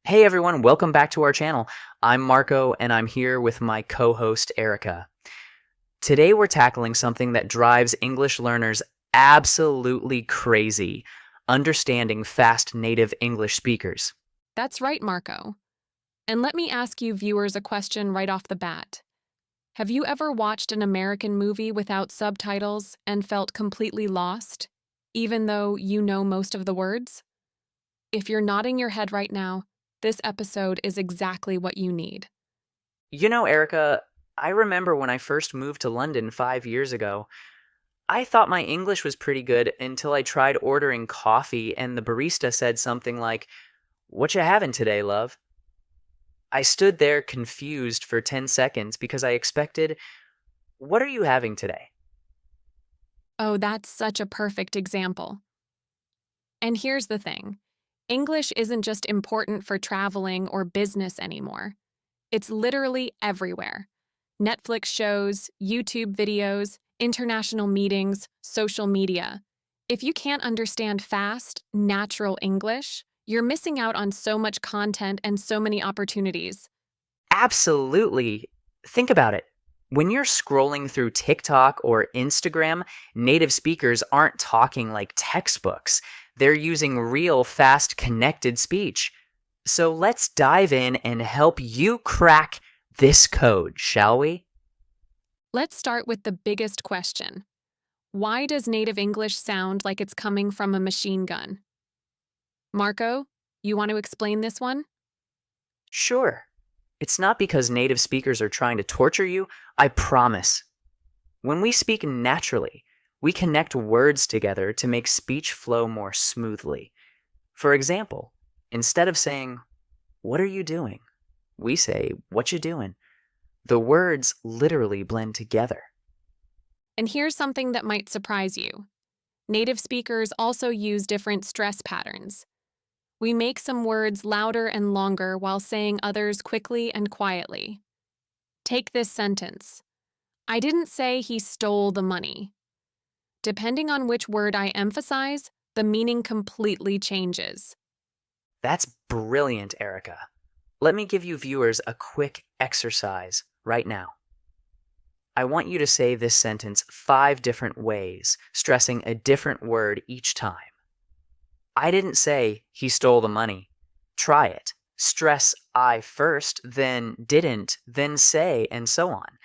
Hey everyone, welcome back to our channel. I'm Marco and I'm here with my co-host Erica. Today we're tackling something that drives English learners absolutely crazy, understanding fast native English speakers. That's right, Marco. And let me ask you viewers a question right off the bat. Have you ever watched an American movie without subtitles and felt completely lost, even though you know most of the words? If you're nodding your head right now, this episode is exactly what you need. You know, Erica, I remember when I first moved to London 5 years ago, I thought my English was pretty good until I tried ordering coffee and the barista said something like, "What you having today, love?" I stood there confused for 10 seconds because I expected, "What are you having today?" Oh, that's such a perfect example. And here's the thing. English isn't just important for traveling or business anymore. It's literally everywhere. Netflix shows, YouTube videos, international meetings, social media. If you can't understand fast, natural English, you're missing out on so much content and so many opportunities. Absolutely. Think about it. When you're scrolling through TikTok or Instagram, native speakers aren't talking like textbooks. They're using real, fast, connected speech. So let's dive in and help you crack this code, shall we? Let's start with the biggest question. Why does native English sound like it's coming from a machine gun? Marco, you want to explain this one? Sure. It's not because native speakers are trying to torture you, I promise. When we speak naturally, we connect words together to make speech flow more smoothly. For example, instead of saying, "What are you doing?" we say, "What you doing?" The words literally blend together. And here's something that might surprise you. Native speakers also use different stress patterns. We make some words louder and longer while saying others quickly and quietly. Take this sentence. I didn't say he stole the money. Depending on which word I emphasize, the meaning completely changes. That's brilliant, Erica. Let me give you viewers a quick exercise right now. I want you to say this sentence 5 different ways, stressing a different word each time. I didn't say he stole the money. Try it. Stress I first, then didn't, then say, and so on.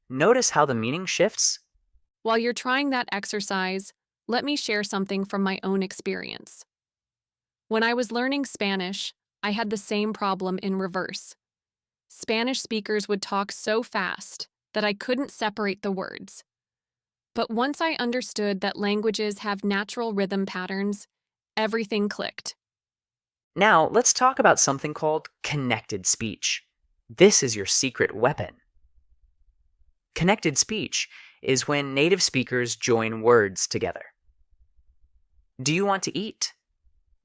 Notice how the meaning shifts? While you're trying that exercise, let me share something from my own experience. When I was learning Spanish, I had the same problem in reverse. Spanish speakers would talk so fast that I couldn't separate the words. But once I understood that languages have natural rhythm patterns, everything clicked. Now, let's talk about something called connected speech. This is your secret weapon. Connected speech is when native speakers join words together. Do you want to eat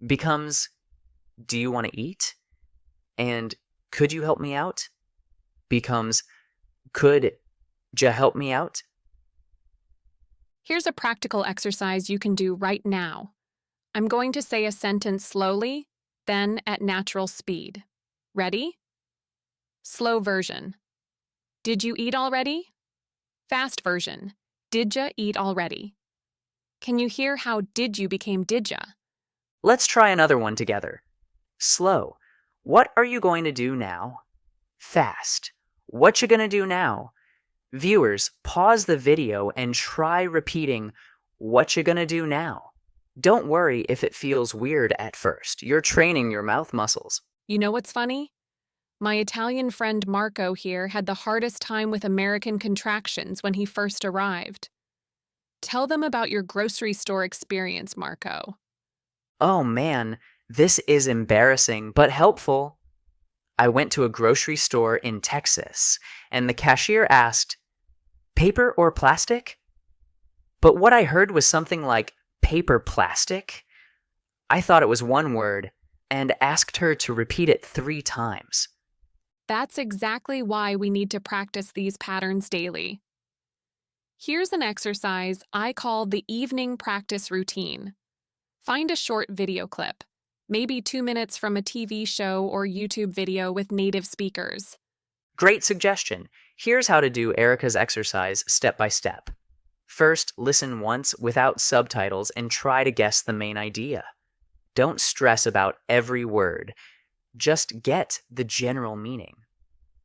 becomes do you want to eat? And could you help me out becomes could ya help me out? Here's a practical exercise you can do right now. I'm going to say a sentence slowly, then at natural speed. Ready? Slow version. Did you eat already? Fast version. Did ya eat already? Can you hear how did you became did ya? Let's try another one together. Slow. What are you going to do now? Fast. What you gonna do now? Viewers, pause the video and try repeating what you gonna do now. Don't worry if it feels weird at first. You're training your mouth muscles. You know what's funny? My Italian friend Marco here had the hardest time with American contractions when he first arrived. Tell them about your grocery store experience, Marco. Oh man, this is embarrassing but helpful. I went to a grocery store in Texas, and the cashier asked, "Paper or plastic?" But what I heard was something like paper plastic. I thought it was one word and asked her to repeat it 3 times. That's exactly why we need to practice these patterns daily. Here's an exercise I call the evening practice routine. Find a short video clip. Maybe 2 minutes from a TV show or YouTube video with native speakers. Great suggestion. Here's how to do Erica's exercise step by step. First, listen once without subtitles and try to guess the main idea. Don't stress about every word. Just get the general meaning.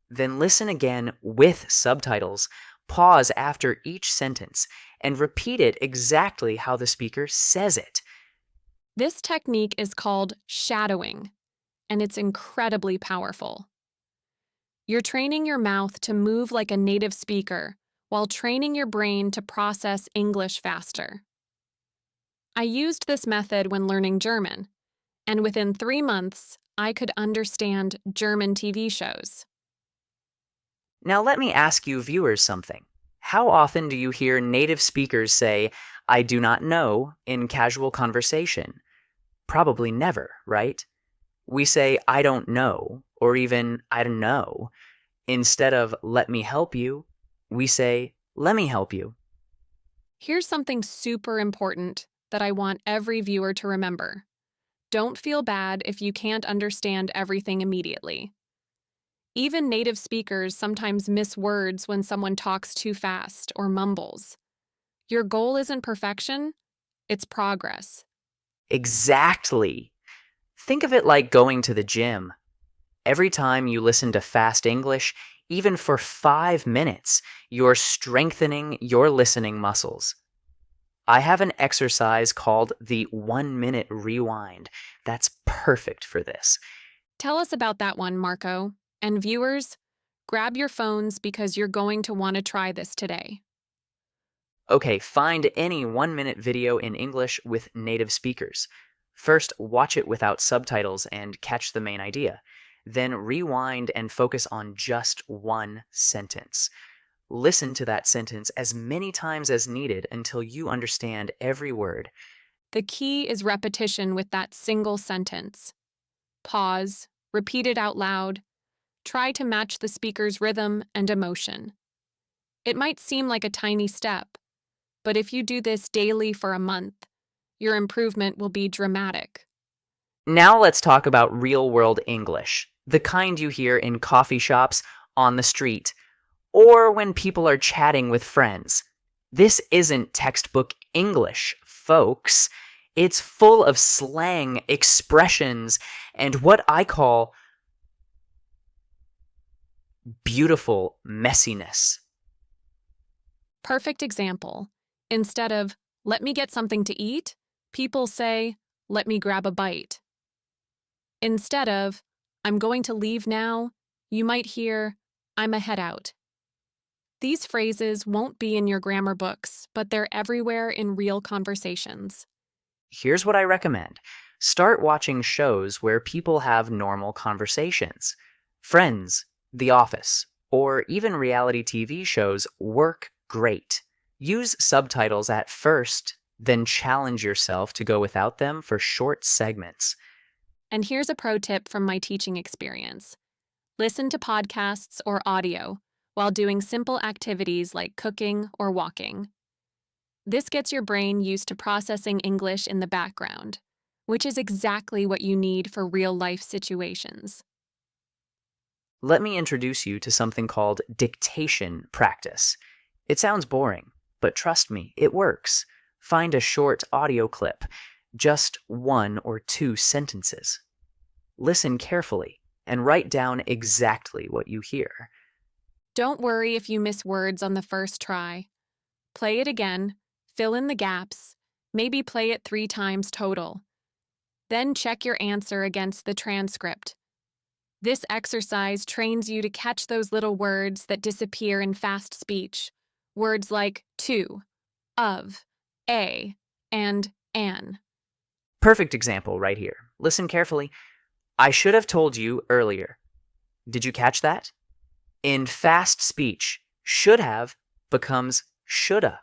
Then listen again with subtitles, pause after each sentence, and repeat it exactly how the speaker says it. This technique is called shadowing, and it's incredibly powerful. You're training your mouth to move like a native speaker while training your brain to process English faster. I used this method when learning German, and within 3 months, I could understand German TV shows. Now let me ask you viewers something. How often do you hear native speakers say, "I do not know," in casual conversation? Probably never, right? We say, "I don't know," or even, "I don't know." Instead of, "Let me help you," we say, "Let me help you." Here's something super important that I want every viewer to remember. Don't feel bad if you can't understand everything immediately. Even native speakers sometimes miss words when someone talks too fast or mumbles. Your goal isn't perfection, it's progress. Exactly. Think of it like going to the gym. Every time you listen to fast English, even for 5 minutes, you're strengthening your listening muscles. I have an exercise called the 1-minute rewind that's perfect for this. Tell us about that one, Marco. And viewers, grab your phones because you're going to want to try this today. Okay, find any 1-minute video in English with native speakers. First, watch it without subtitles and catch the main idea. Then rewind and focus on just one sentence. Listen to that sentence as many times as needed until you understand every word. The key is repetition with that single sentence. Pause, repeat it out loud, try to match the speaker's rhythm and emotion. It might seem like a tiny step, but if you do this daily for a month, your improvement will be dramatic. Now let's talk about real-world English, the kind you hear in coffee shops, on the street, or when people are chatting with friends. This isn't textbook English, folks. It's full of slang, expressions, and what I call beautiful messiness. Perfect example. Instead of, let me get something to eat, people say, let me grab a bite. Instead of, I'm going to leave now, you might hear, I'm a head out. These phrases won't be in your grammar books, but they're everywhere in real conversations. Here's what I recommend. Start watching shows where people have normal conversations. Friends, The Office, or even reality TV shows work great. Use subtitles at first, then challenge yourself to go without them for short segments. And here's a pro tip from my teaching experience. Listen to podcasts or audio while doing simple activities like cooking or walking. This gets your brain used to processing English in the background, which is exactly what you need for real-life situations. Let me introduce you to something called Dictation Practice. It sounds boring, but trust me, it works. Find a short audio clip, just 1 or 2 sentences. Listen carefully and write down exactly what you hear. Don't worry if you miss words on the first try. Play it again, fill in the gaps, maybe play it 3 times total. Then check your answer against the transcript. This exercise trains you to catch those little words that disappear in fast speech. Words like to, of, a, and an. Perfect example right here. Listen carefully. I should have told you earlier. Did you catch that? In fast speech, should have becomes shoulda.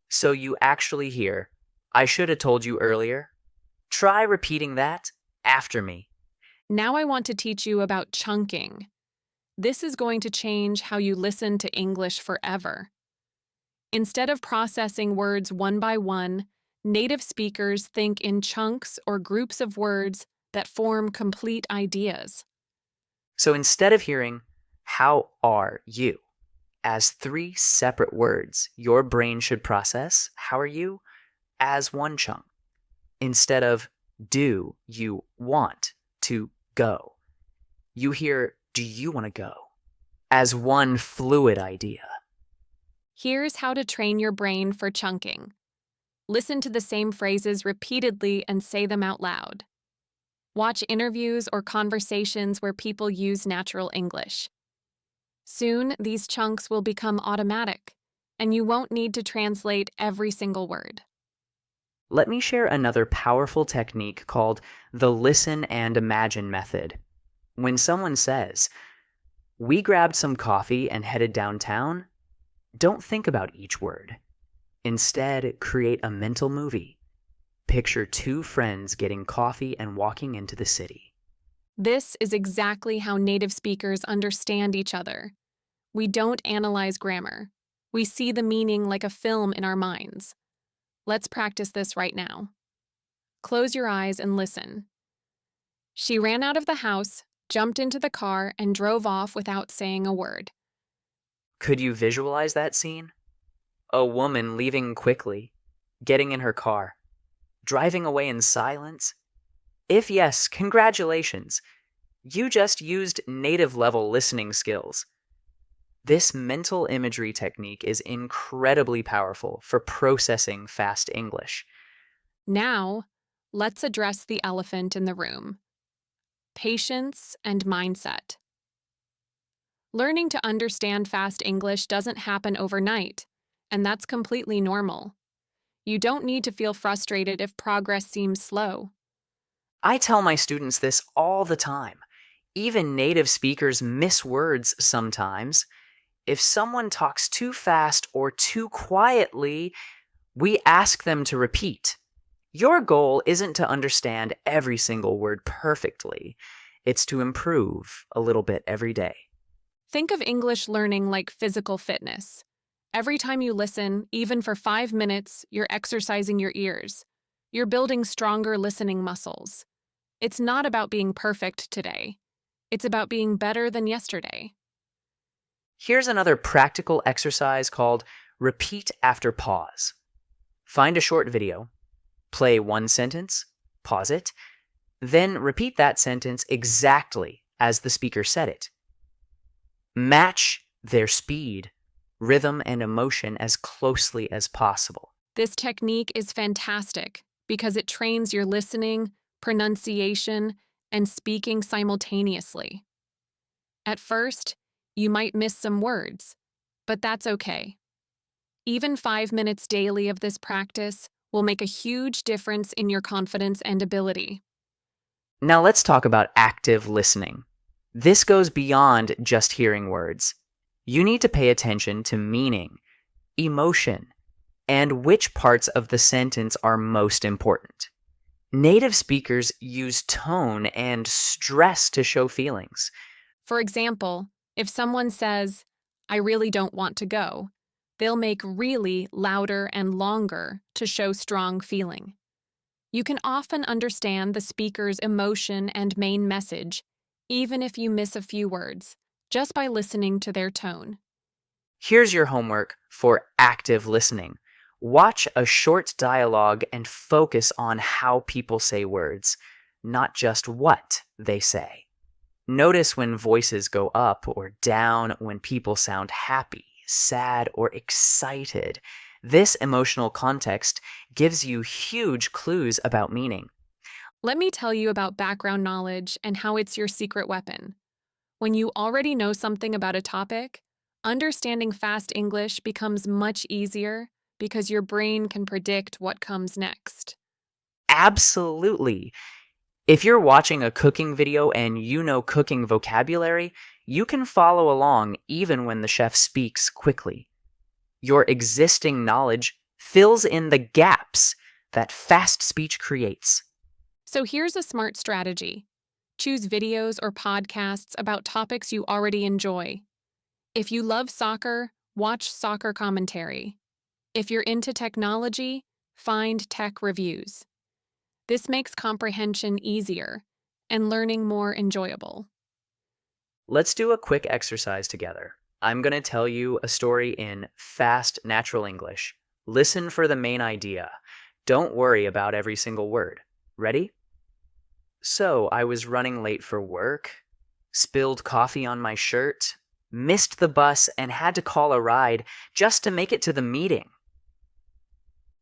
So you actually hear, I should have told you earlier. Try repeating that after me. Now I want to teach you about chunking. This is going to change how you listen to English forever. Instead of processing words one by one, native speakers think in chunks or groups of words that form complete ideas. So instead of hearing, "How are you?" as three separate words, your brain should process, "How are you?" as one chunk. Instead of, "Do you want to go?" you hear, "Do you want to go?" as one fluid idea. Here's how to train your brain for chunking. Listen to the same phrases repeatedly and say them out loud. Watch interviews or conversations where people use natural English. Soon, these chunks will become automatic, and you won't need to translate every single word. Let me share another powerful technique called the listen and imagine method. When someone says, "We grabbed some coffee and headed downtown," don't think about each word. Instead, create a mental movie. Picture two friends getting coffee and walking into the city. This is exactly how native speakers understand each other. We don't analyze grammar. We see the meaning like a film in our minds. Let's practice this right now. Close your eyes and listen. She ran out of the house, jumped into the car, and drove off without saying a word. Could you visualize that scene? A woman leaving quickly, getting in her car, driving away in silence? If yes, congratulations. You just used native level listening skills. This mental imagery technique is incredibly powerful for processing fast English. Now, let's address the elephant in the room: patience and mindset. Learning to understand fast English doesn't happen overnight, and that's completely normal. You don't need to feel frustrated if progress seems slow. I tell my students this all the time. Even native speakers miss words sometimes. If someone talks too fast or too quietly, we ask them to repeat. Your goal isn't to understand every single word perfectly. It's to improve a little bit every day. Think of English learning like physical fitness. Every time you listen, even for 5 minutes, you're exercising your ears. You're building stronger listening muscles. It's not about being perfect today. It's about being better than yesterday. Here's another practical exercise called repeat after pause. Find a short video, play one sentence, pause it, then repeat that sentence exactly as the speaker said it. Match their speed, rhythm, and emotion as closely as possible. This technique is fantastic because it trains your listening, pronunciation, and speaking simultaneously. At first, you might miss some words, but that's okay. Even 5 minutes daily of this practice will make a huge difference in your confidence and ability. Now let's talk about active listening. This goes beyond just hearing words. You need to pay attention to meaning, emotion, and which parts of the sentence are most important. Native speakers use tone and stress to show feelings. For example, if someone says, "I really don't want to go," they'll make "really" louder and longer to show strong feeling. You can often understand the speaker's emotion and main message, even if you miss a few words, just by listening to their tone. Here's your homework for active listening. Watch a short dialogue and focus on how people say words, not just what they say. Notice when voices go up or down, when people sound happy, sad, or excited. This emotional context gives you huge clues about meaning. Let me tell you about background knowledge and how it's your secret weapon. When you already know something about a topic, understanding fast English becomes much easier because your brain can predict what comes next. Absolutely. If you're watching a cooking video and you know cooking vocabulary, you can follow along even when the chef speaks quickly. Your existing knowledge fills in the gaps that fast speech creates. So here's a smart strategy. Choose videos or podcasts about topics you already enjoy. If you love soccer, watch soccer commentary. If you're into technology, find tech reviews. This makes comprehension easier and learning more enjoyable. Let's do a quick exercise together. I'm going to tell you a story in fast, natural English. Listen for the main idea. Don't worry about every single word. Ready? So, I was running late for work, spilled coffee on my shirt, missed the bus, and had to call a ride just to make it to the meeting.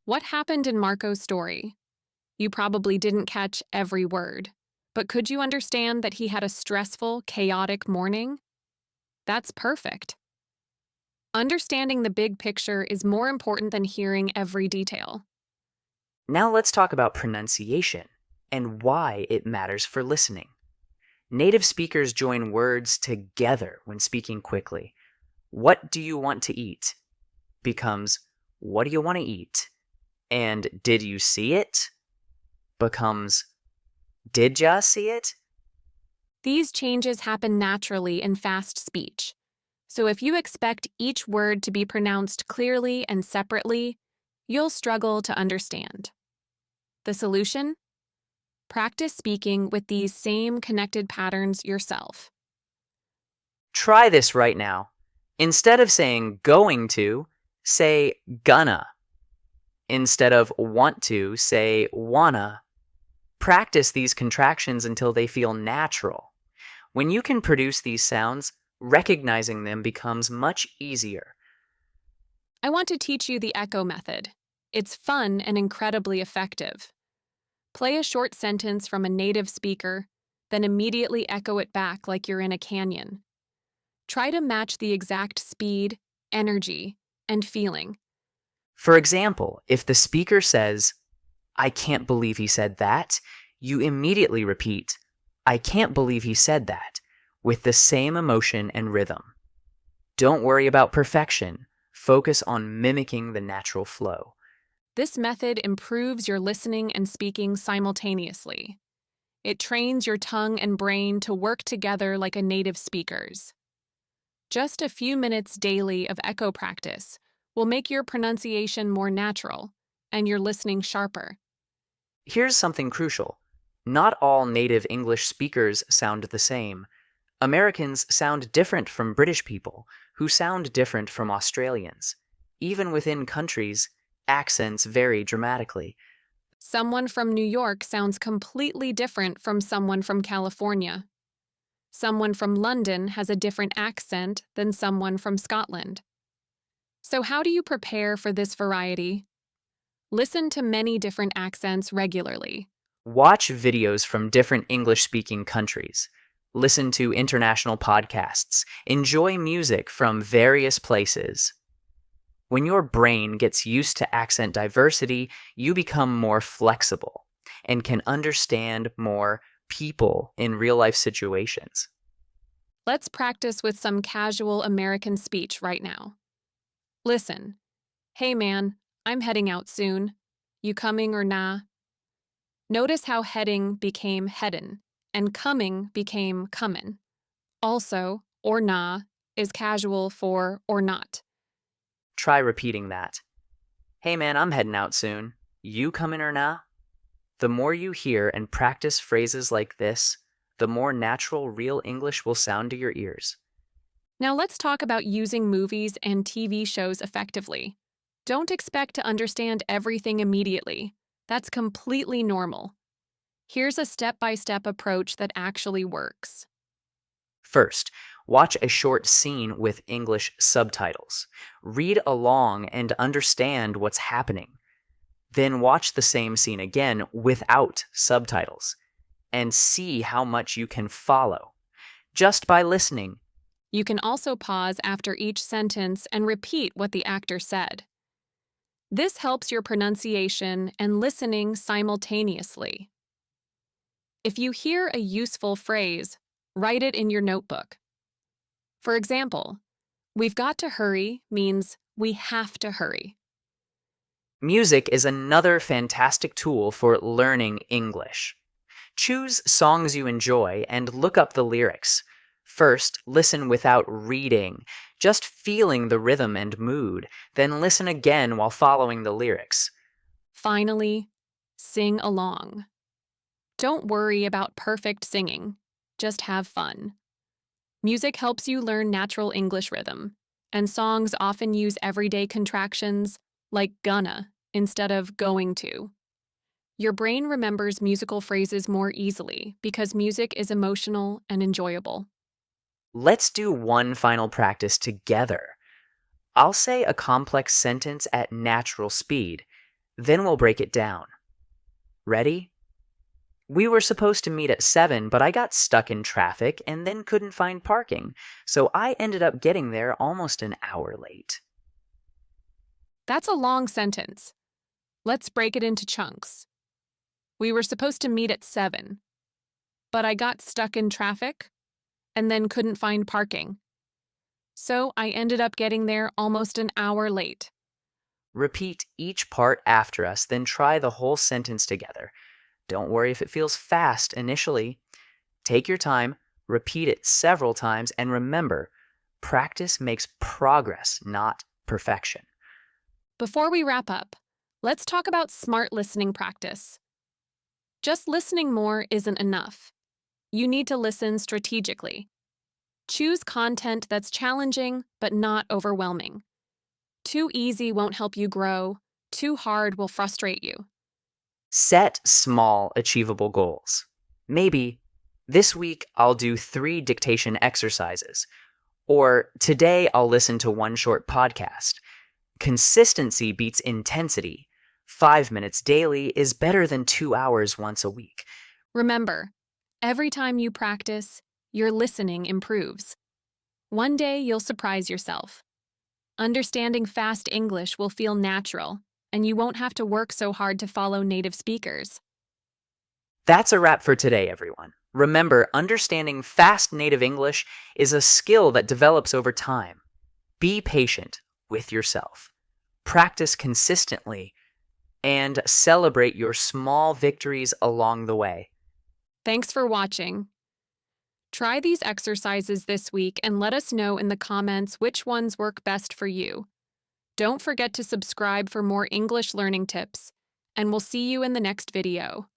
What happened in Marco's story? You probably didn't catch every word, but could you understand that he had a stressful, chaotic morning? That's perfect. Understanding the big picture is more important than hearing every detail. Now let's talk about pronunciation and why it matters for listening. Native speakers join words together when speaking quickly. What do you want to eat becomes what do you want to eat? And did you see it becomes did ya see it? These changes happen naturally in fast speech. So if you expect each word to be pronounced clearly and separately, you'll struggle to understand. The solution? Practice speaking with these same connected patterns yourself. Try this right now. Instead of saying going to, say gonna. Instead of want to, say wanna. Practice these contractions until they feel natural. When you can produce these sounds, recognizing them becomes much easier. I want to teach you the echo method. It's fun and incredibly effective. Play a short sentence from a native speaker, then immediately echo it back like you're in a canyon. Try to match the exact speed, energy, and feeling. For example, if the speaker says, I can't believe he said that, you immediately repeat, I can't believe he said that, with the same emotion and rhythm. Don't worry about perfection. Focus on mimicking the natural flow. This method improves your listening and speaking simultaneously. It trains your tongue and brain to work together like a native speaker's. Just a few minutes daily of echo practice will make your pronunciation more natural and your listening sharper. Here's something crucial. Not all native English speakers sound the same. Americans sound different from British people, who sound different from Australians. Even within countries, accents vary dramatically. Someone from New York sounds completely different from someone from California. Someone from London has a different accent than someone from Scotland. So how do you prepare for this variety? Listen to many different accents regularly. Watch videos from different English-speaking countries. Listen to international podcasts. Enjoy music from various places. When your brain gets used to accent diversity, you become more flexible and can understand more people in real-life situations. Let's practice with some casual American speech right now. Listen. Hey man, I'm heading out soon. You coming or nah? Notice how heading became headin' and coming became comin'. Also, or nah is casual for or not. Try repeating that. Hey man, I'm heading out soon. You coming or nah? The more you hear and practice phrases like this, the more natural real English will sound to your ears. Now let's talk about using movies and TV shows effectively. Don't expect to understand everything immediately. That's completely normal. Here's a step-by-step approach that actually works. First, watch a short scene with English subtitles. Read along and understand what's happening. Then watch the same scene again without subtitles and see how much you can follow just by listening. You can also pause after each sentence and repeat what the actor said. This helps your pronunciation and listening simultaneously. If you hear a useful phrase, write it in your notebook. For example, we've got to hurry means we have to hurry. Music is another fantastic tool for learning English. Choose songs you enjoy and look up the lyrics. First, listen without reading, just feeling the rhythm and mood, then listen again while following the lyrics. Finally, sing along. Don't worry about perfect singing. Just have fun. Music helps you learn natural English rhythm, and songs often use everyday contractions like gonna instead of going to. Your brain remembers musical phrases more easily because music is emotional and enjoyable. Let's do one final practice together. I'll say a complex sentence at natural speed, then we'll break it down. Ready? We were supposed to meet at 7, but I got stuck in traffic and then couldn't find parking, so I ended up getting there almost an hour late. That's a long sentence. Let's break it into chunks. We were supposed to meet at 7, but I got stuck in traffic and then couldn't find parking. So I ended up getting there almost an hour late. Repeat each part after us, then try the whole sentence together. Don't worry if it feels fast initially. Take your time, repeat it several times, and remember, practice makes progress, not perfection. Before we wrap up, let's talk about smart listening practice. Just listening more isn't enough. You need to listen strategically. Choose content that's challenging but not overwhelming. Too easy won't help you grow. Too hard will frustrate you. Set small, achievable goals. Maybe this week I'll do 3 dictation exercises, or today I'll listen to one short podcast. Consistency beats intensity. 5 minutes daily is better than 2 hours once a week. Remember, every time you practice, your listening improves. One day you'll surprise yourself. Understanding fast English will feel natural, and you won't have to work so hard to follow native speakers. That's a wrap for today, everyone. Remember, understanding fast native English is a skill that develops over time. Be patient with yourself. Practice consistently, and celebrate your small victories along the way. Thanks for watching. Try these exercises this week and let us know in the comments which ones work best for you. Don't forget to subscribe for more English learning tips, and we'll see you in the next video.